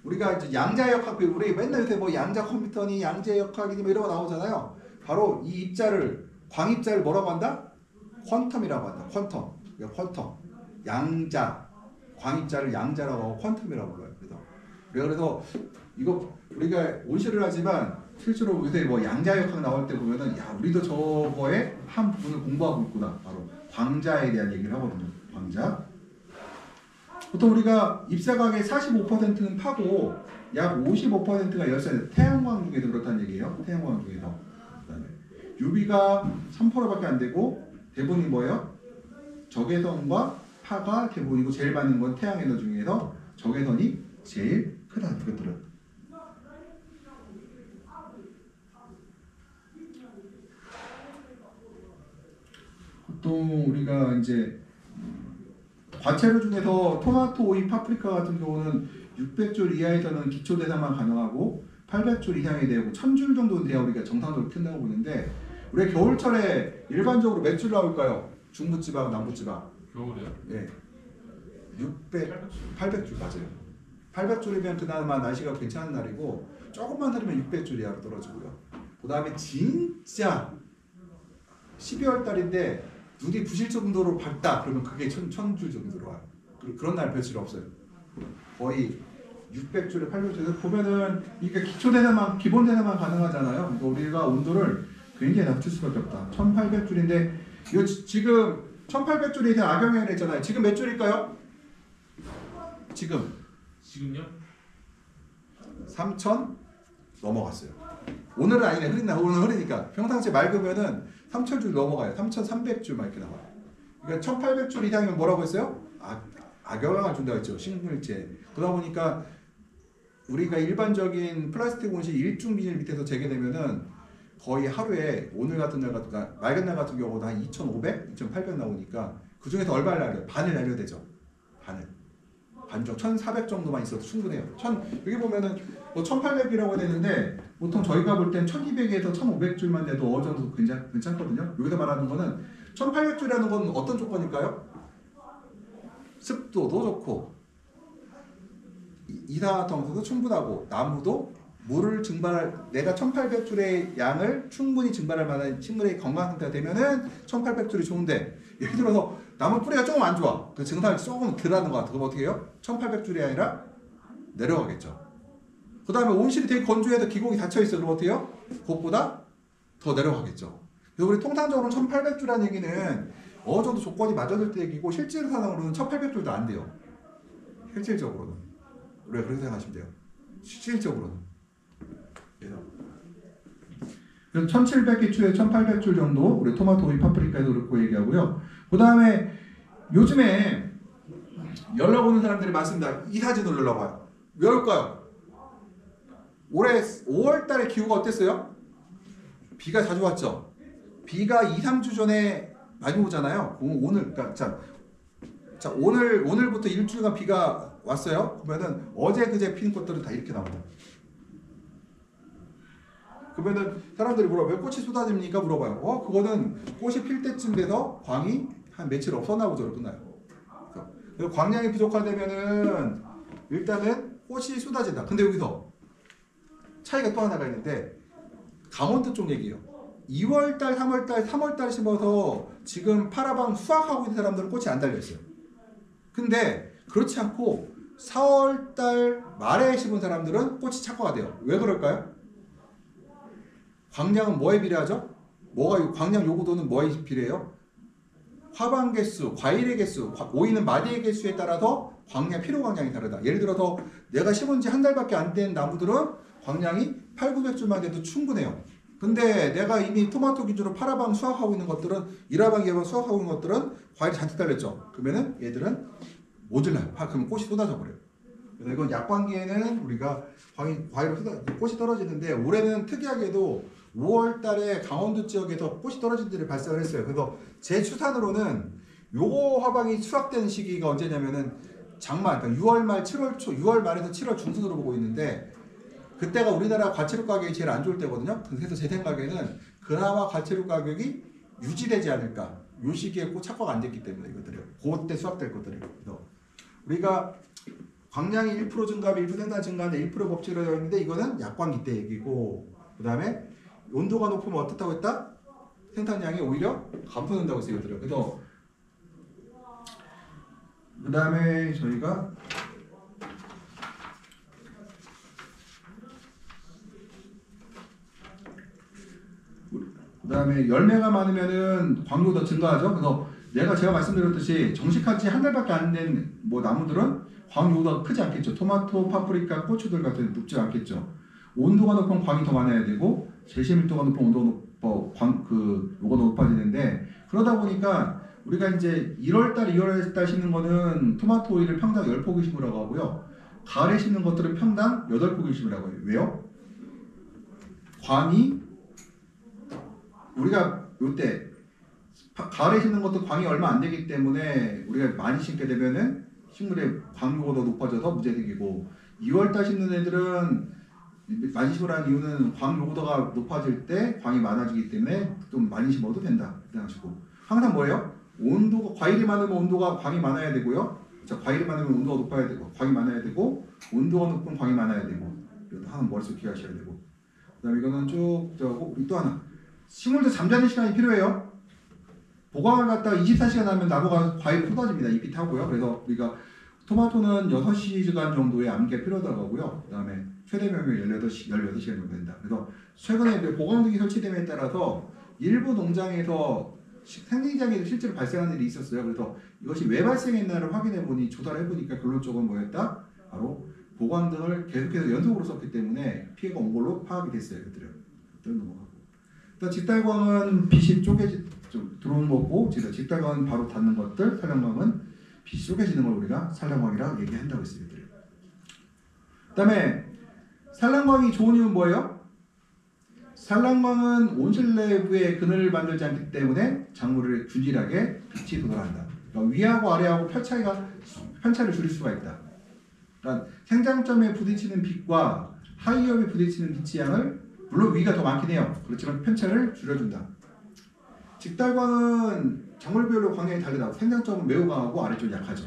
우리가 이제 양자역학, 우리 맨날 요새 뭐 양자 컴퓨터니 양자역학이니 뭐 이런 거 나오잖아요. 바로 이 입자를, 광입자를 뭐라고 한다? 퀀텀이라고 한다. 퀀텀. 양자 광입자를 양자라고 하고 퀀텀이라고 불러요. 그래서 이거 우리가 온실을 하지만 실제로 요새 뭐 양자역학 나올 때 보면은 야 우리도 저거의 한 부분을 공부하고 있구나. 바로 광자에 대한 얘기를 하거든요. 광자. 보통 우리가 입사각의 45%는 파고 약 55%가 열선, 태양광 중에서 그렇다는 얘기예요. 태양광 중에서. 그다음에 UV가 3%밖에 안 되고 대부분이 뭐예요? 적외선과 파가 대부분이고 제일 많은 건 태양 에너지 중에서 적외선이 제일 크다. 그것들은. 보통 우리가 이제 과채료 중에서 토마토, 오이, 파프리카 같은 경우는 600줄 이하에서는 기초 대사만 가능하고 800줄 이상이 되고 1000줄 정도는 돼야 우리가 정상적으로 키운다고 보는데 우리 겨울철에 일반적으로 몇 줄 나올까요? 중부지방, 남부지방. 겨울에요? 예. 800줄 맞아요. 800줄이면 그나마 날씨가 괜찮은 날이고 조금만 흐르면 600줄 이하로 떨어지고요. 그 다음에 진짜 12월 달인데 눈이 부실 정도로 밝다 그러면 그게 1000줄 정도로 와요. 그런 날 며칠 없어요. 거의 600줄에 800줄에 보면은 이게 기초대사만 기본대사만 가능하잖아요. 그러니까 우리가 온도를 굉장히 낮출 수밖에 없다. 1800줄인데 이거 지금 1800줄이 이상 악영향을 했잖아요. 지금 몇 줄일까요? 지금요? 3000 넘어갔어요. 오늘은 아니네. 오늘 흐리니까 평상시에 맑으면은 3000줄 넘어가요. 3300줄 막 이렇게 나와요. 그러니까 1800줄 이상이면 뭐라고 했어요? 악영향을 준다고 했죠. 식물체. 그러다 보니까 우리가 일반적인 플라스틱 온실 일중 비닐 밑에서 재게되면은 거의 하루에 오늘 같은 날 맑은 날 같은 경우도 한 2500, 2800 나오니까 그 중에서 얼마를 날려요? 반을 날려야 되죠. 반 정도, 1400 정도만 있어도 충분해요. 여기 보면은 뭐 1800이라고 되는데 보통 저희가 볼 땐 1200에서 1500줄만 돼도 어느 정도 괜찮거든요. 여기서 말하는 거는 1800줄이라는 건 어떤 조건일까요? 습도도 좋고 이산화탄소도 충분하고 나무도 물을 증발할 내가 1800줄의 양을 충분히 증발할 만한 식물의 건강 상태가 되면은 1800줄이 좋은데 예를 들어서 나무 뿌리가 조금 안 좋아. 그 증상이 조금 덜 하는 것 같아. 그럼 어떻게 해요? 1800줄이 아니라 내려가겠죠. 그 다음에 온실이 되게 건조해도 기공이 닫혀있어. 그럼 어떻게 해요? 그것보다 더 내려가겠죠. 그래서 우리 통상적으로 1800줄이라는 얘기는 어느 정도 조건이 맞아줄 때 얘기고 실질 상황으로는 1800줄도 안 돼요. 실질적으로는. 왜 그렇게 생각하시면 돼요. 실질적으로는. 그래서 1700기출에 1800줄 정도 우리 토마토, 오이, 파프리카에도 그렇고 얘기하고요. 그 다음에 요즘에 연락 오는 사람들이 많습니다. 이 사진을 눌러봐요. 왜 올까요? 올해 5월달에 기후가 어땠어요? 비가 자주 왔죠. 비가 2, 3주 전에 많이 오잖아요. 오늘 그러니까 오늘부터 일주일간 비가 왔어요. 그러면은 어제 그제 피는 것들은 다 이렇게 나옵니다. 그러면은 사람들이 물어봐요. 왜 꽃이 쏟아집니까? 물어봐요. 그거는 꽃이 필 때쯤 돼서 광이 한 며칠 없었나 보죠. 끝나요. 그래서 광량이 부족하다면은 일단은 꽃이 쏟아진다. 근데 여기서 차이가 또 하나가 있는데 강원도 쪽 얘기예요. 2월달, 3월달 심어서 지금 파라방 수확하고 있는 사람들은 꽃이 안 달려있어요. 근데 그렇지 않고 4월달 말에 심은 사람들은 꽃이 착화가 돼요. 왜 그럴까요? 광량은 뭐에 비례하죠? 광량 요구도는 뭐에 비례해요? 화방 개수, 과일의 개수, 오이는 마디의 개수에 따라서 필요 광량이 다르다. 예를 들어서 내가 심은 지 한 달밖에 안 된 나무들은 광량이 800~900줄만 돼도 충분해요. 근데 내가 이미 토마토 기준으로 파라방 수확하고 있는 것들은 1화방, 2화방 수확하고 있는 것들은 과일이 잔뜩 달렸죠. 그러면은 얘들은 모질라요. 그러면 꽃이 쏟아져 버려요. 그래서 이건 약광기에는 우리가 꽃이 떨어지는데 올해는 특이하게도 5월 달에 강원도 지역에서 꽃이 떨어진 일이 발생을 했어요. 그래서 제 추산으로는 요거 화방이 수확되는 시기가 언제냐면은 장마, 그러니까 6월 말, 7월 초, 6월 말에서 7월 중순으로 보고 있는데 그때가 우리나라 과채료 가격이 제일 안 좋을 때거든요. 그래서 제 생각에는 그나마 과채료 가격이 유지되지 않을까. 요 시기에 꽃 착화가 안 됐기 때문에 이것들이요. 그때 수확될 것들이에요. 그래서 우리가 광량이 1% 증가하면 1% 생산 증가하는 1% 법칙으로 되어 있는데 이거는 약광기 때 얘기고 그 다음에 온도가 높으면 어떻다고 했다? 생산량이 오히려 감소된다고 했어요. 그래서 그 다음에 저희가 열매가 많으면은 광류가 더 증가하죠. 그래서 제가 말씀드렸듯이 정식한 지 한 달밖에 안 된 뭐 나무들은 광유가 크지 않겠죠. 토마토, 파프리카, 고추들 같은 높지 않겠죠. 온도가 높으면 광이 더 많아야 되고 제시 밀도가 높으면 온도가 요거 높아지는데, 그러다 보니까 우리가 이제 1월달, 2월달 심는 거는 토마토 오일을 평당 10포기 심으라고 하고요. 가을에 심는 것들은 평당 8포기 심으라고 해요. 왜요? 광이 우리가 요때 가을에 심는 것도 광이 얼마 안 되기 때문에 우리가 많이 심게 되면은 식물의 광류가 더 높아져서 문제 생기고, 2월달 심는 애들은 많이 심으라는 이유는 광 요구도가 높아질 때 광이 많아지기 때문에 좀 많이 심어도 된다 생각하시고, 항상 뭐예요? 온도가, 과일이 많으면 온도가 광이 많아야 되고요. 자, 과일이 많으면 온도가 높아야 되고 광이 많아야 되고, 온도가 높으면 광이 많아야 되고, 이것도 하나 머릿속에 기억하셔야 되고, 그다음에 이거는 쭉 저고, 또 하나 식물도 잠자는 시간이 필요해요. 보관을 갖다가 24시간 하면 나무가 과일이 쏟아집니다. 잎이 타고요. 그래서 우리가 토마토는 6시간 정도의 암기가 필요하다고 하고요. 그 다음에 최대 면밀 18시간 정도 된다. 그래서 최근에 보관등이 설치됨에 따라서 일부 농장에서 생리장애도 실제로 발생하는 일이 있었어요. 그래서 이것이 왜 발생했나를 확인해 보니, 조사를 해보니까 결론적으로 뭐였다? 바로 보관등을 계속해서 연속으로 썼기 때문에 피해가 온 걸로 파악이 됐어요. 이것들은 넘어가고. 직달광은 빛이 좀 들어오는 거고, 직달광은 바로 닿는 것들, 산란광은 빛이 쪼개지는 걸 우리가 산란광이라 얘기한다고 했어요. 그 다음에 산란광이 좋은 이유는 뭐예요? 산란광은 온실 내부에 그늘을 만들지 않기 때문에 작물을 균일하게 빛이 도달한다. 그러니까 위하고 아래하고 편차를 줄일 수가 있다. 그러니까 생장점에 부딪히는 빛과 하이업에 부딪히는 빛의 양을, 물론 위가 더 많긴 해요. 그렇지만 편차를 줄여준다. 직달광은 작물별로 광량이 다르다. 생장점은 매우 강하고 아래쪽이 약하죠.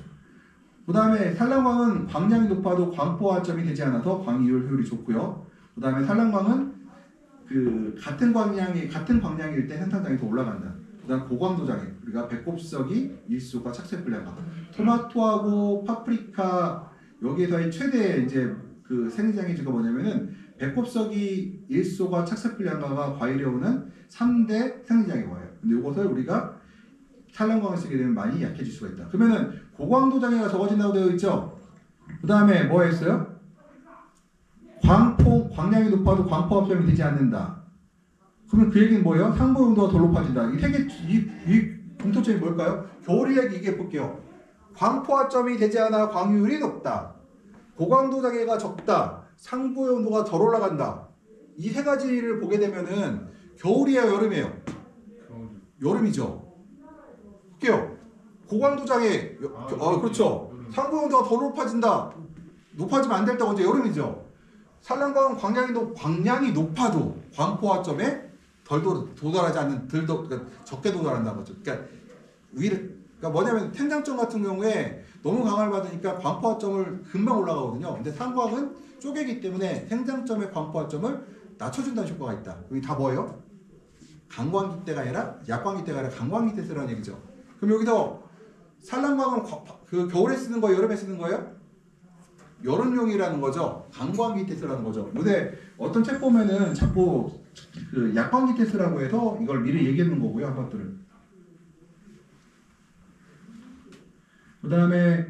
그 다음에 산란광은 광량이 높아도 광포화점이 되지 않아서 광이율 효율이 좋고요. 그 다음에 산란광은 같은 광량일 때 생산량이 더 올라간다. 그 다음 고광도 장애, 우리가 배꼽석이 일소가 착색불량과 토마토하고 파프리카 여기에서의 최대 이제 생리장애주가 뭐냐면은 배꼽석이 일소가 착색불량과가 과일에 오는 3대 생리장애가 와요. 근데 이것을 우리가 산란광을 쓰게 되면 많이 약해질 수가 있다. 그러면은 고광도 장애가 적어진다고 되어 있죠. 그 다음에 뭐 했어요? 광량이 높아도 광포합점이 되지 않는다. 그러면 그 얘기는 뭐예요? 상부 온도가 더 높아진다. 이 공통점이 뭘까요? 겨울 얘기 얘기해 볼게요. 광포합점이 되지 않아 광유율이 높다. 고광도 장애가 적다. 상부의 온도가 덜 올라간다. 이 세 가지를 보게 되면은 겨울이에요, 여름이에요? 여름이죠. 볼게요. 고광도 장애, 그렇죠. 상부 온도가 더 높아진다. 높아지면 안 될 때가 언제? 여름이죠. 산란광은 광량이 높아도 광포화점에 덜 도달하지 않는, 그러니까 적게 도달한다는 거죠. 그러니까 뭐냐면 생장점 같은 경우에 너무 강화를 받으니까 광포화점을 금방 올라가거든요. 근데 산광은 쪼개기 때문에 생장점의 광포화점을 낮춰준다는 효과가 있다. 여기 다 뭐예요? 강광기 때가 아니라 약광기 때가 아니라 강광기 때 쓰라는 얘기죠. 그럼 여기서 산란광은 겨울에 쓰는 거예요? 여름에 쓰는 거예요? 여름용이라는 거죠. 강광기 때 쓰라는 거죠. 근데 어떤 책 보면은 자꾸 약광기 때 쓰라고 해서 이걸 미리 얘기해 놓은 거고요. 한 것들은. 그 다음에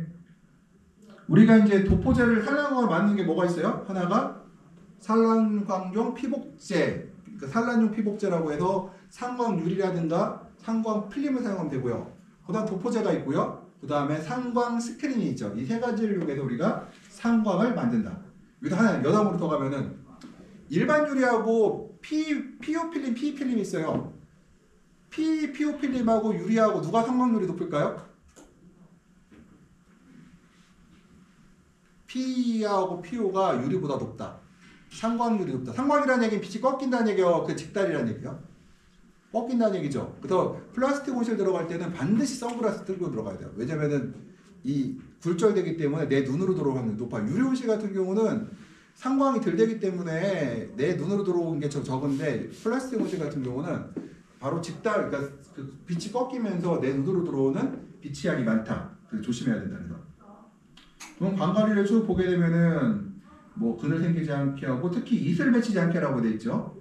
우리가 이제 도포제를 산란광을 만드는 게 뭐가 있어요? 하나가 산란광용 피복제, 그러니까 산란용 피복제라고 해서 산광유리라든가 산광 필름을 사용하면 되고요. 그 다음 도포제가 있고요. 그 다음에 산광 스크린이 있죠. 이 세 가지를 이용해서 우리가 산광을 만든다. 여기다 하나 여담으로 더 가면은 일반 유리하고 PO 필름, PE 필름이 있어요. PO 필름하고 유리하고 누가 산광률이 높을까요? PE하고 PO가 유리보다 높다. 산광률이 높다. 산광이라는 얘기는 빛이 꺾인다는 얘기요. 그 직달이라는 얘기요. 꺾인다는 얘기죠. 그래서 플라스틱 옷을 들어갈 때는 반드시 선글라스 들고 들어가야 돼요. 왜냐면은 이 굴절되기 때문에 내 눈으로 들어오는 확률이 높아요. 유리 옷이 같은 경우는 상광이 덜 되기 때문에 내 눈으로 들어오는 게 적은데, 플라스틱 옷 같은 경우는 바로 직달, 그러니까 그 빛이 꺾이면서 내 눈으로 들어오는 빛의 양이 많다. 그래서 조심해야 된다는 거. 그럼 광관리를 쭉 보게 되면은 뭐 그늘 생기지 않게 하고 특히 이슬 맺히지 않게 하라고 돼 있죠.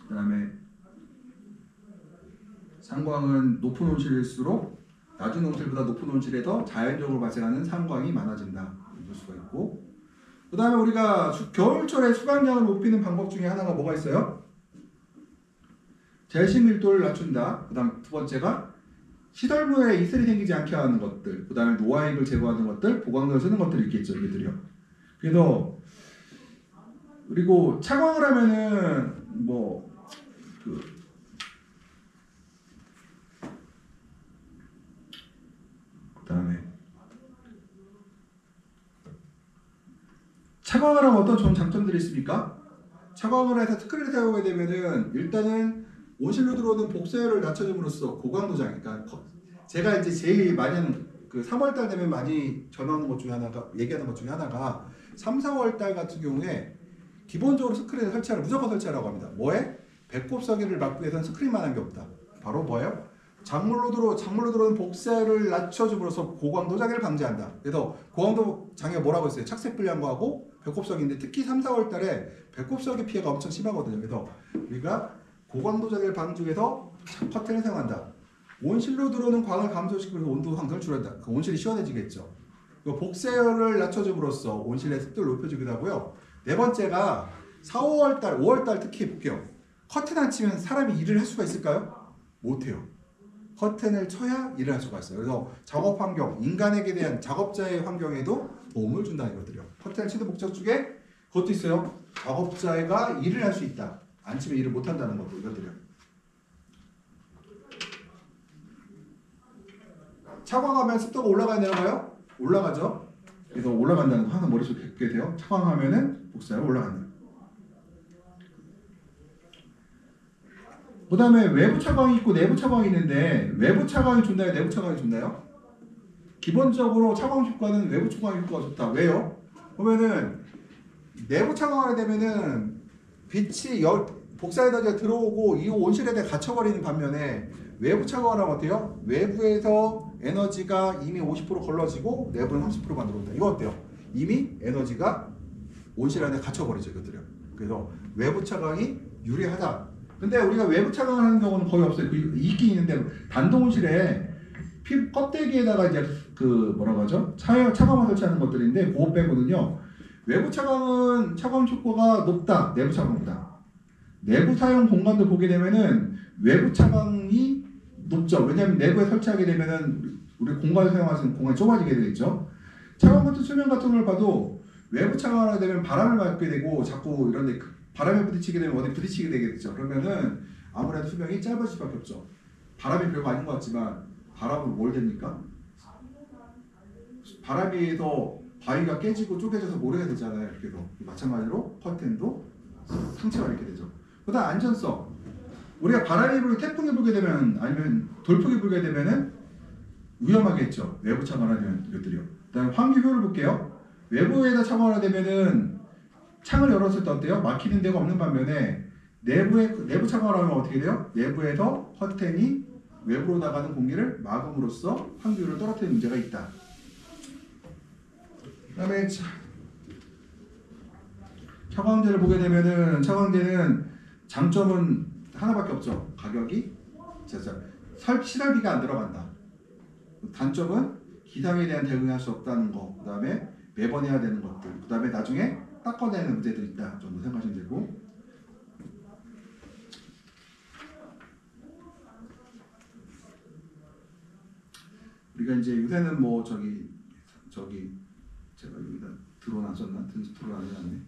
그다음에 상광은 높은 온실일수록 낮은 온실보다 높은 온실에 더 자연적으로 발생하는 상광이 많아진다. 볼 수가 있고. 그다음에 우리가 겨울철에 수강량을 높이는 방법 중에 하나가 뭐가 있어요? 제식 밀도를 낮춘다. 그다음 두 번째가 시설물에 이슬이 생기지 않게 하는 것들. 그다음에 노화입을 제거하는 것들, 보강제를 쓰는 것들이 있겠죠. 이들이요. 그래서 그리고 차광을 하면은 그다음에 차광을 하면 어떤 좋은 장점들이 있습니까? 차광을 해서 스크린을 사용하게 되면은 일단은 온실로 들어오는 복사열을 낮춰줌으로써 고강도장, 그러니까 제가 이제 제일 많이 하는 그 3월달 되면 많이 전하는 것 중에 하나가 얘기하는 것 중에 하나가 3, 4월달 같은 경우에 기본적으로 스크린을 무조건 설치하라고 합니다. 뭐에? 배꼽 서기를 막기 위해서는 스크린만한 게 없다. 바로 뭐예요? 작물로 들어오는 복사열을 낮춰줌으로써 고강도 장애를 방지한다. 그래서 고강도 장애가 뭐라고 했어요? 착색 불량과하고 배꼽 서기인데 특히 3, 4월 달에 배꼽 서기 피해가 엄청 심하거든요. 그래서 우리가 고강도 장애를 방지하기 위해서 커튼을 사용한다. 온실로 들어오는 광을 감소시키면서 온도 상승을 줄인다. 그 온실이 시원해지겠죠. 복사열을 낮춰줌으로써 온실의 습도를 높여주기도 하고요. 네 번째가 4, 5월달, 5월달 특히 볼게요. 커튼 안 치면 사람이 일을 할 수가 있을까요? 못해요. 커튼을 쳐야 일을 할 수가 있어요. 그래서 작업 환경, 인간에게 대한 작업자의 환경에도 도움을 준다는 것들이요. 커튼을 치는 목적 중에 그것도 있어요. 작업자가 일을 할 수 있다. 안 치면 일을 못 한다는 것도 이것들이요. 차광하면 습도가 올라가야 내려가요? 올라가죠. 그래서 올라간다는 거 항상 머릿속에 갖게 돼요. 차광하면은 복사가 올라간다. 그 다음에 외부 차광이 있고 내부 차광이 있는데 외부 차광이 좋나요? 내부 차광이 좋나요? 기본적으로 차광 효과는 외부 차광 효과가 좋다. 왜요? 보면은 내부 차광하게 되면은 빛이 복사 에너지가 들어오고 이 온실에 갇혀버리는 반면에 외부 차광을 하면 어때요? 외부에서 에너지가 이미 50% 걸러지고 내부는 30%만 들어온다. 이거 어때요? 이미 에너지가 온실 안에 갇혀버리죠. 이것들이요. 그래서 외부 차광이 유리하다. 근데 우리가 외부 차광을 하는 경우는 거의 없어요. 있긴 있는데 단독 온실에 피 껍데기에다가 이제 뭐라고 하죠? 차광을 설치하는 것들인데 그거 빼고는요. 외부 차광은 차광 효과가 높다. 내부 차광보다. 내부 사용 공간도 보게 되면은 외부 차광이 높죠. 왜냐하면 내부에 설치하게 되면은 우리 공간을 사용할 수 있는 공간이 좁아지게 되겠죠. 차광 같은 수면 같은 걸 봐도 외부 차광을 하게 되면 바람을 맞게 되고 자꾸 이런데 바람에 부딪히게 되면 어디 부딪히게 되겠죠. 그러면은 아무래도 수명이 짧아질 수밖에 없죠. 바람이 별거 아닌 것 같지만 바람은 뭘 됩니까? 바람에 의해서 바위가 깨지고 쪼개져서 모래가 되잖아요. 그래서 마찬가지로 커튼도 상처가 이렇게 되죠. 그다음 안전성. 우리가 바람이 불고 태풍이 불게 되면 아니면 돌풍이 불게 되면은 위험하겠죠. 외부 차광을 하면 이것들이요. 그다음 환기 효율을 볼게요. 외부에다 차광을 되면은 창을 열었을 때 어때요? 막히는 데가 없는 반면에 내부 차광을 하면 어떻게 돼요? 내부에서 커튼이 외부로 나가는 공기를 막음으로써 환기율을 떨어뜨리는 문제가 있다. 그 다음에 차광제를 보게 되면은 차광제는 장점은 하나밖에 없죠. 가격이 시설비가 안 들어간다. 단점은 기상에 대한 대응할 수 없다는 거. 그 다음에 매번 해야 되는 것들. 그 다음에 나중에 닦아내는 문제도 있다 정도 생각하시면 되고. 우리가 이제 요새는 뭐 저기 제가 여기다 드론 안 썼나? 드론 안 해놨네.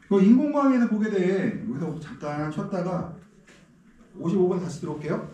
그 인공광에서 보게 돼. 여기서 잠깐 쉬었다가 55분 다시 들어올게요.